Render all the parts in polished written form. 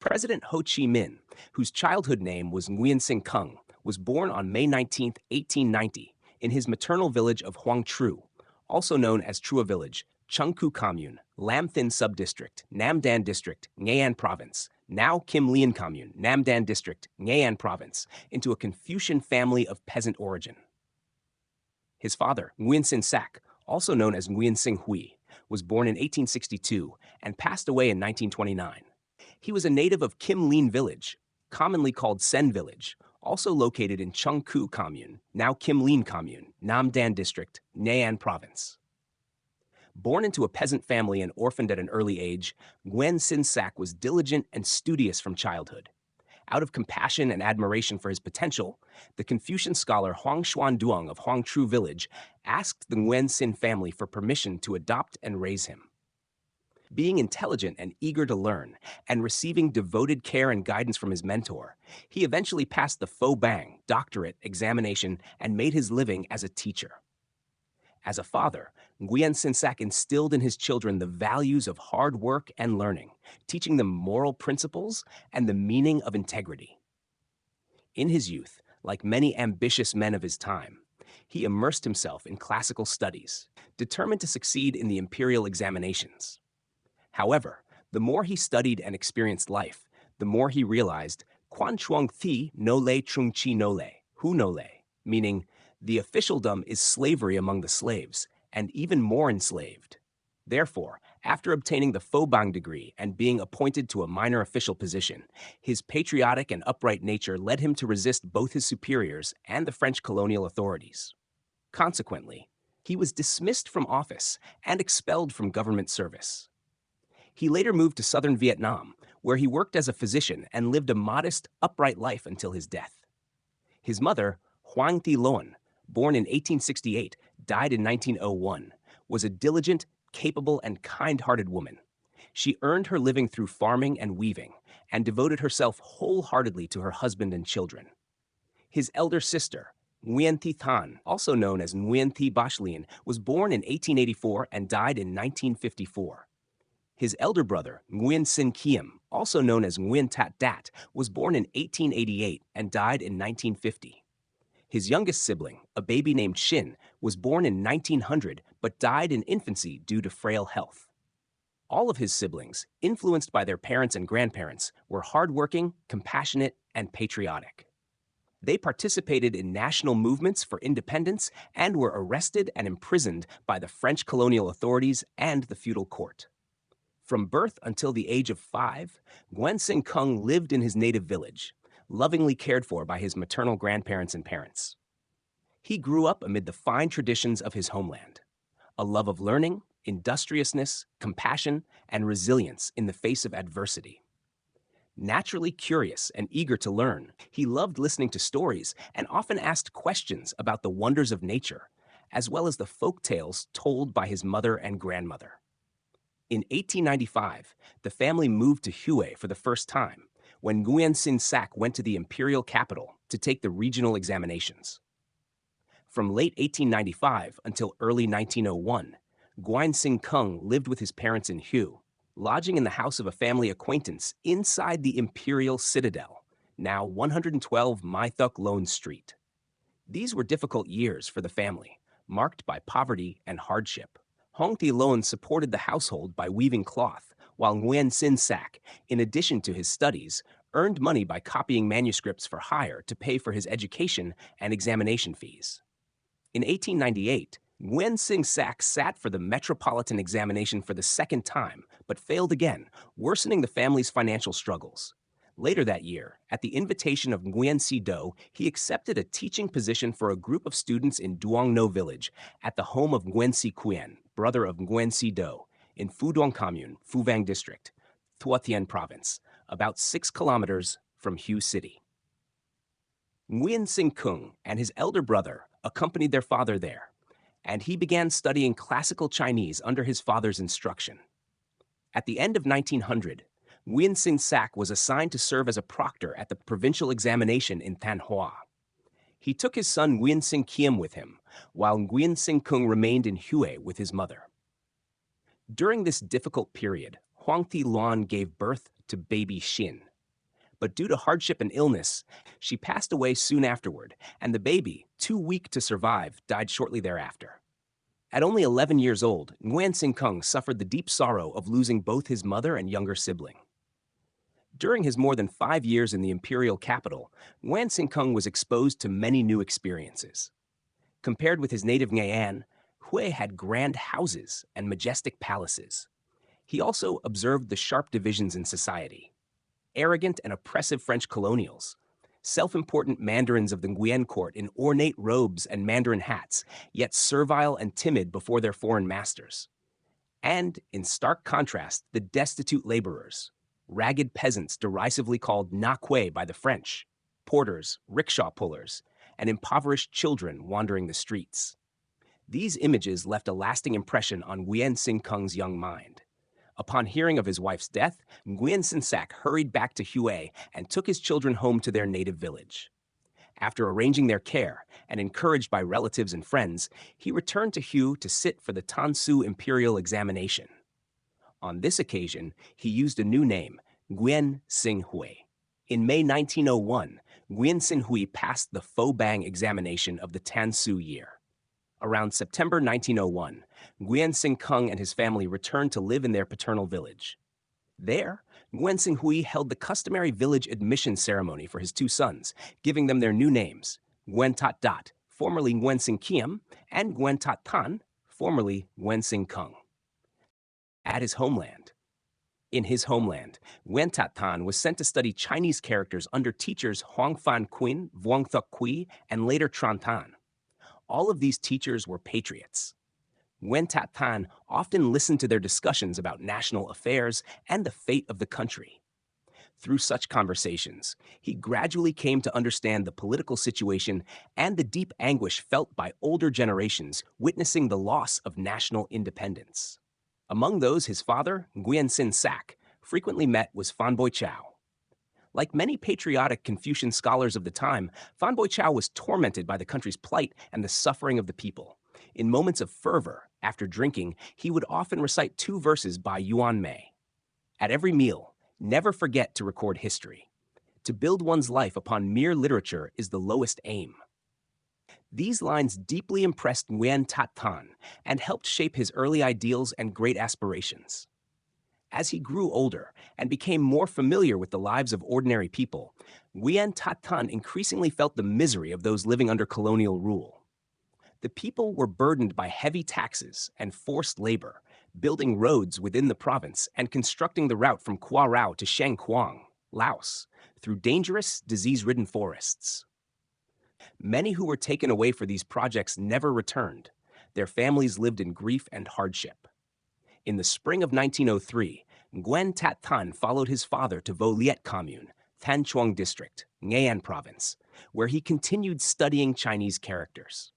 President Ho Chi Minh, whose childhood name was Nguyen Sinh Kung, was born on May 19, 1890, in his maternal village of Hoang Tru, also known as Trua Village, Chung Ku Commune, Lam Thin Subdistrict, Nam Dan District, Nghệ An Province, now Kim Lien Commune, Nam Dan District, Nghệ An Province, into a Confucian family of peasant origin. His father, Nguyen Sinh Sac, also known as Nguyen Sinh Hui, was born in 1862 and passed away in 1929. He was a native of Kim Lien Village, commonly called Sen Village, also located in Chung Ku Commune, now Kim Lien Commune, Nam Dan District, Nghệ An Province. Born into a peasant family and orphaned at an early age, Nguyen Sinh Sac was diligent and studious from childhood. Out of compassion and admiration for his potential, the Confucian scholar Huang Xuan Duong of Hoang Tru Village asked the Nguyen Sinh family for permission to adopt and raise him. Being intelligent and eager to learn, and receiving devoted care and guidance from his mentor, he eventually passed the Pho Bang doctorate examination and made his living as a teacher. As a father, Nguyen Sinh Sac instilled in his children the values of hard work and learning, teaching them moral principles and the meaning of integrity. In his youth, like many ambitious men of his time, he immersed himself in classical studies, determined to succeed in the imperial examinations. However, the more he studied and experienced life, the more he realized Quan Chuang Thi no le Trung Chi no le, hu no le, meaning the officialdom is slavery among the slaves, and even more enslaved. Therefore, after obtaining the Pho Bang degree and being appointed to a minor official position, his patriotic and upright nature led him to resist both his superiors and the French colonial authorities. Consequently, he was dismissed from office and expelled from government service. He later moved to southern Vietnam, where he worked as a physician and lived a modest, upright life until his death. His mother, Hoang Thi Loan, born in 1868, died in 1901, was a diligent, capable, and kind-hearted woman. She earned her living through farming and weaving, and devoted herself wholeheartedly to her husband and children. His elder sister, Nguyen Thi Thanh, also known as Nguyen Thi Bach Lien, was born in 1884 and died in 1954. His elder brother, Nguyen Sinh Kiem, also known as Nguyen Tat Dat, was born in 1888 and died in 1950. His youngest sibling, a baby named Shin, was born in 1900 but died in infancy due to frail health. All of his siblings, influenced by their parents and grandparents, were hardworking, compassionate, and patriotic. They participated in national movements for independence and were arrested and imprisoned by the French colonial authorities and the feudal court. From birth until the age of 5, Nguyen Sinh Kung lived in his native village, lovingly cared for by his maternal grandparents and parents. He grew up amid the fine traditions of his homeland, a love of learning, industriousness, compassion, and resilience in the face of adversity. Naturally curious and eager to learn, he loved listening to stories and often asked questions about the wonders of nature, as well as the folk tales told by his mother and grandmother. In 1895, the family moved to Hue for the first time, when Nguyen Sinh Sac went to the imperial capital to take the regional examinations. From late 1895 until early 1901, Nguyen Sinh Kung lived with his parents in Hue, lodging in the house of a family acquaintance inside the imperial citadel, now 112 Mai Thuk Lone Street. These were difficult years for the family, marked by poverty and hardship. Hoang Thi Loan supported the household by weaving cloth, while Nguyen Sinh Sac, in addition to his studies, earned money by copying manuscripts for hire to pay for his education and examination fees. In 1898, Nguyen Sinh Sac sat for the metropolitan examination for the second time, but failed again, worsening the family's financial struggles. Later that year, at the invitation of Nguyen Si Do, he accepted a teaching position for a group of students in Duong No Village at the home of Nguyen Si Quyen, brother of Nguyen Si Do, in Phu Duong Commune, Phu Vang District, Thua Thien Province, about 6 kilometers from Hue City. Nguyen Sinh Kung and his elder brother accompanied their father there, and he began studying classical Chinese under his father's instruction. At the end of 1900, Nguyen Sinh Sac was assigned to serve as a proctor at the provincial examination in Thanh Hoa. He took his son Nguyen Sinh Kiem with him, while Nguyen Sinh Kung remained in Hue with his mother. During this difficult period, Hoang Thi Loan gave birth to baby Shin, But due to hardship and illness, she passed away soon afterward, and the baby, too weak to survive, died shortly thereafter. At only 11 years old, Nguyen Sinh Kung suffered the deep sorrow of losing both his mother and younger sibling. During his more than 5 years in the imperial capital, Nguyen Sinh Kung was exposed to many new experiences. Compared with his native Ngay'an, Hue had grand houses and majestic palaces. He also observed the sharp divisions in society. Arrogant and oppressive French colonials, self-important mandarins of the Nguyen court in ornate robes and mandarin hats, yet servile and timid before their foreign masters. And, in stark contrast, the destitute laborers, ragged peasants derisively called na kwe by the French, porters, rickshaw pullers, and impoverished children wandering the streets. These images left a lasting impression on Nguyen Sinh Kung's young mind. Upon hearing of his wife's death, Nguyen Sinh Sak hurried back to Hue and took his children home to their native village. After arranging their care and encouraged by relatives and friends, he returned to Hue to sit for the Tansu imperial examination. On this occasion, he used a new name, Nguyen Sinh Hue. In May 1901, Nguyen Sinh Hue passed the Pho Bang examination of the Tansu year. Around September 1901, Nguyen Sinh Kung and his family returned to live in their paternal village. There, Nguyen Sinh Hue held the customary village admission ceremony for his two sons, giving them their new names, Nguyen Tat Dat, formerly Nguyen Sinh Kiem, and Nguyen Tat Tan, formerly Nguyen Sinh Kung. At his homeland. In his homeland, Nguyen Tat Tan was sent to study Chinese characters under teachers Hoang Phan Quin, Vuong Thuc Quy, and later Tran Tan. All of these teachers were patriots. Nguyen Tat Tan often listened to their discussions about national affairs and the fate of the country. Through such conversations, he gradually came to understand the political situation and the deep anguish felt by older generations witnessing the loss of national independence. Among those his father, Nguyen Sinh Sak, frequently met was Phan Boi Chau. Like many patriotic Confucian scholars of the time, Phan Boi Chau was tormented by the country's plight and the suffering of the people. In moments of fervor, after drinking, he would often recite 2 verses by Yuan Mei. At every meal, never forget to record history. To build one's life upon mere literature is the lowest aim. These lines deeply impressed Nguyen Tat Tan and helped shape his early ideals and great aspirations. As he grew older and became more familiar with the lives of ordinary people, Nguyen Tat Tan increasingly felt the misery of those living under colonial rule. The people were burdened by heavy taxes and forced labor, building roads within the province and constructing the route from Qua Rau to Shang Quang, Laos, through dangerous, disease-ridden forests. Many who were taken away for these projects never returned. Their families lived in grief and hardship. In the spring of 1903, Nguyen Tat Tan followed his father to Vo Liet Commune, Thanh Truong District, Ngay'an Province, where he continued studying Chinese characters.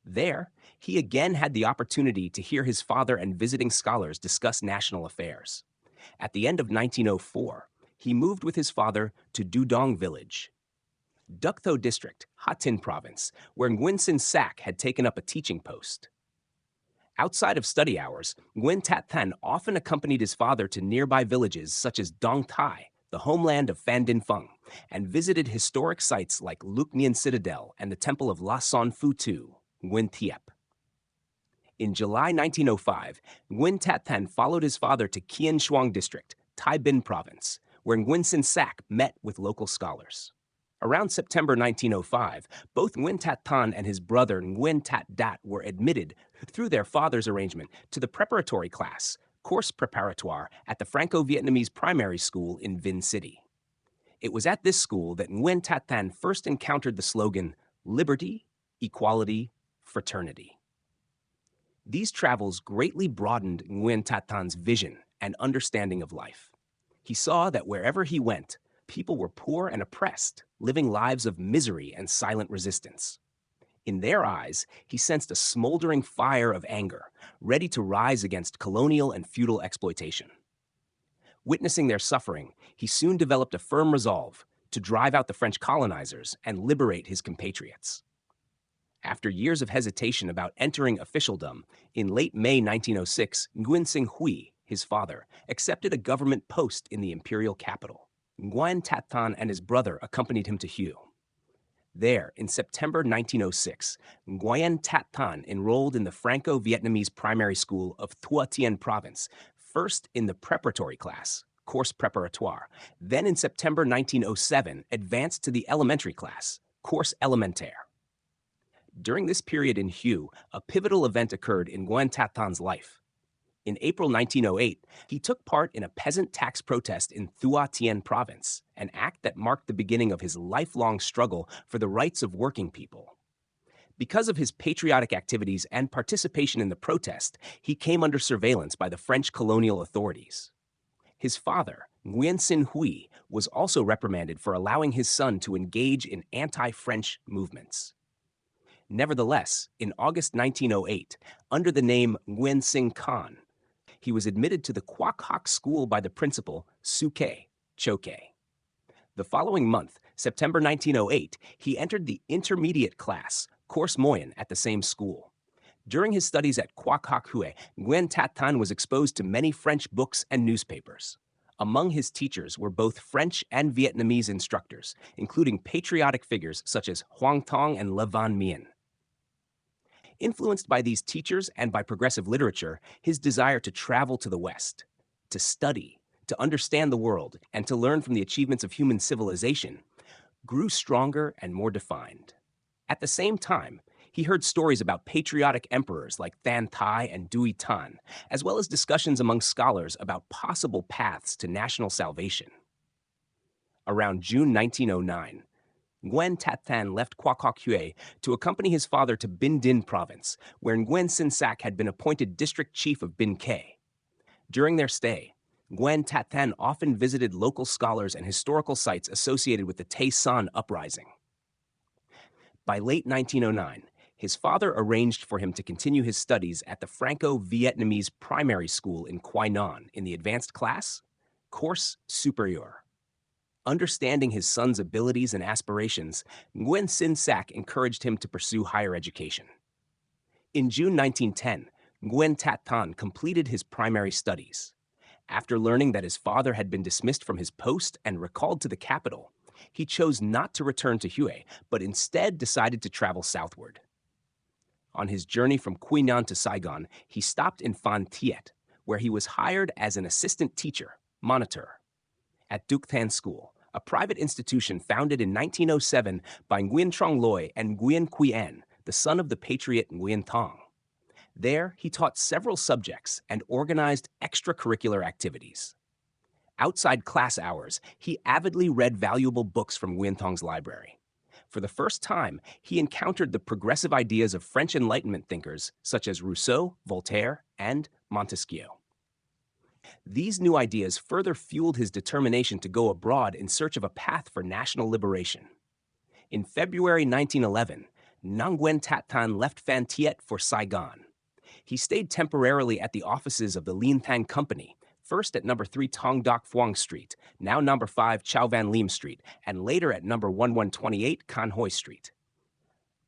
There, he again had the opportunity to hear his father and visiting scholars discuss national affairs. At the end of 1904, he moved with his father to Dudong Village, Duc Tho District, Ha Tin Province, where Nguyen Sinh Sak had taken up a teaching post. Outside of study hours, Nguyen Tat Tan often accompanied his father to nearby villages such as Dong Tai, the homeland of Phan Dinh Phung, and visited historic sites like Luc Nien Citadel and the temple of La Son Phu Tu, Nguyen Thiep. In July 1905, Nguyen Tat Tan followed his father to Kien Shuang District, Tai Binh Province, where Nguyen Sinh Sak met with local scholars. Around September 1905, both Nguyen Tat Tan and his brother Nguyen Tat Dat were admitted, through their father's arrangement, to the preparatory class, course préparatoire, at the Franco-Vietnamese primary school in Vinh City. It was at this school that Nguyen Tat Tan first encountered the slogan, "Liberty, Equality, Fraternity." These travels greatly broadened Nguyen Tat Tan's vision and understanding of life. He saw that wherever he went, people were poor and oppressed, living lives of misery and silent resistance. In their eyes, he sensed a smoldering fire of anger, ready to rise against colonial and feudal exploitation. Witnessing their suffering, he soon developed a firm resolve to drive out the French colonizers and liberate his compatriots. After years of hesitation about entering officialdom, in late May 1906, Nguyen Sinh Hue, his father, accepted a government post in the imperial capital. Nguyen Tat Thanh and his brother accompanied him to Hue. There, in September 1906, Nguyen Tat Thanh enrolled in the Franco-Vietnamese primary school of Thua Tien Province, first in the preparatory class, course préparatoire, then in September 1907 advanced to the elementary class, course élémentaire. During this period in Hue, a pivotal event occurred in Nguyen Tat Thanh's life. In April 1908, he took part in a peasant tax protest in Thua Tien Province, an act that marked the beginning of his lifelong struggle for the rights of working people. Because of his patriotic activities and participation in the protest, he came under surveillance by the French colonial authorities. His father, Nguyen Sinh Huy, was also reprimanded for allowing his son to engage in anti-French movements. Nevertheless, in August 1908, under the name Nguyen Sinh Khan, he was admitted to the Quoc Hoc School by the principal, Suke Choke. The following month, September 1908, he entered the intermediate class, Course Moyen, at the same school. During his studies at Quoc Hoc Hue, Nguyen Tat Thanh was exposed to many French books and newspapers. Among his teachers were both French and Vietnamese instructors, including patriotic figures such as Hoang Thong and Le Van Mien. Influenced by these teachers and by progressive literature, his desire to travel to the West, to study, to understand the world, and to learn from the achievements of human civilization grew stronger and more defined. At the same time, he heard stories about patriotic emperors like Than Thai and Duy Tan, as well as discussions among scholars about possible paths to national salvation. Around June 1909, Nguyen Tat Thanh left Quoc Hoc Hue to accompany his father to Binh Dinh Province, where Nguyen Sinh Sac had been appointed district chief of Binh Khe. During their stay, Nguyen Tat Thanh often visited local scholars and historical sites associated with the Tay Son uprising. By late 1909, his father arranged for him to continue his studies at the Franco-Vietnamese primary school in Quai Non in the advanced class, Course Supérieur. Understanding his son's abilities and aspirations, Nguyen Sinh Sac encouraged him to pursue higher education. In June 1910, Nguyen Tat Thanh completed his primary studies. After learning that his father had been dismissed from his post and recalled to the capital, he chose not to return to Hue, but instead decided to travel southward. On his journey from Quy Nhon to Saigon, he stopped in Phan Thiet, where he was hired as an assistant teacher, monitor, at Duc Than School, a private institution founded in 1907 by Nguyen Trong Loy and Nguyen Quy An, the son of the patriot Nguyen Thong. There, he taught several subjects and organized extracurricular activities. Outside class hours, he avidly read valuable books from Nguyen Thong's library. For the first time, he encountered the progressive ideas of French Enlightenment thinkers such as Rousseau, Voltaire, and Montesquieu. These new ideas further fueled his determination to go abroad in search of a path for national liberation. In February 1911, Nguyen Tat Thanh left Phan Thiet for Saigon. He stayed temporarily at the offices of the Lien Thang Company, first at number 3 Tong Doc Phuong Street, now number 5 Chow Van Lim Street, and later at number 1128 Can Hoi Street.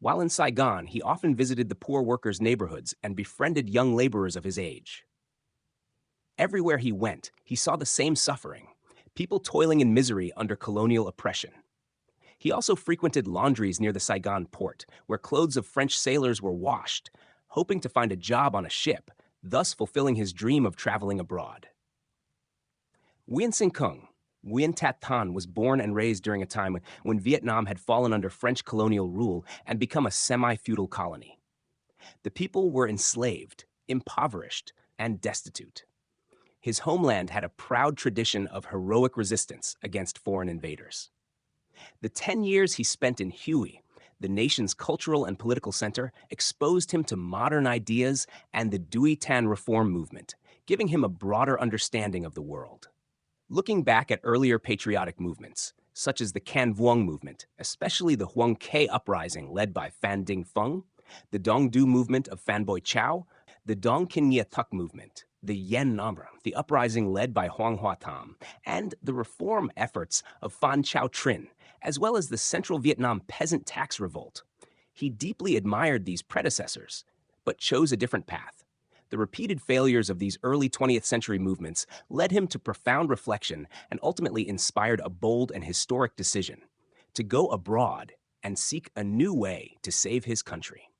While in Saigon, he often visited the poor workers' neighborhoods and befriended young laborers of his age. Everywhere he went, he saw the same suffering, people toiling in misery under colonial oppression. He also frequented laundries near the Saigon port, where clothes of French sailors were washed, hoping to find a job on a ship, thus fulfilling his dream of traveling abroad. Nguyen Sinh Kung, Nguyen Tat Thanh, was born and raised during a time when Vietnam had fallen under French colonial rule and become a semi-feudal colony. The people were enslaved, impoverished, and destitute. His homeland had a proud tradition of heroic resistance against foreign invaders. The 10 years he spent in Hue, the nation's cultural and political center, exposed him to modern ideas and the Duy Tan reform movement, giving him a broader understanding of the world. Looking back at earlier patriotic movements, such as the Can Vuong movement, especially the Huang Ke uprising led by Phan Dinh Phung, the Dong Du movement of Phan Boi Chau, the Dong Kin Nhia Thuc movement, the Yen Namra, the uprising led by Hoang Hoa Tham, and the reform efforts of Phan Chau Trinh, as well as the Central Vietnam peasant tax revolt. He deeply admired these predecessors, but chose a different path, The repeated failures of these early 20th century movements led him to profound reflection and ultimately inspired a bold and historic decision to go abroad and seek a new way to save his country.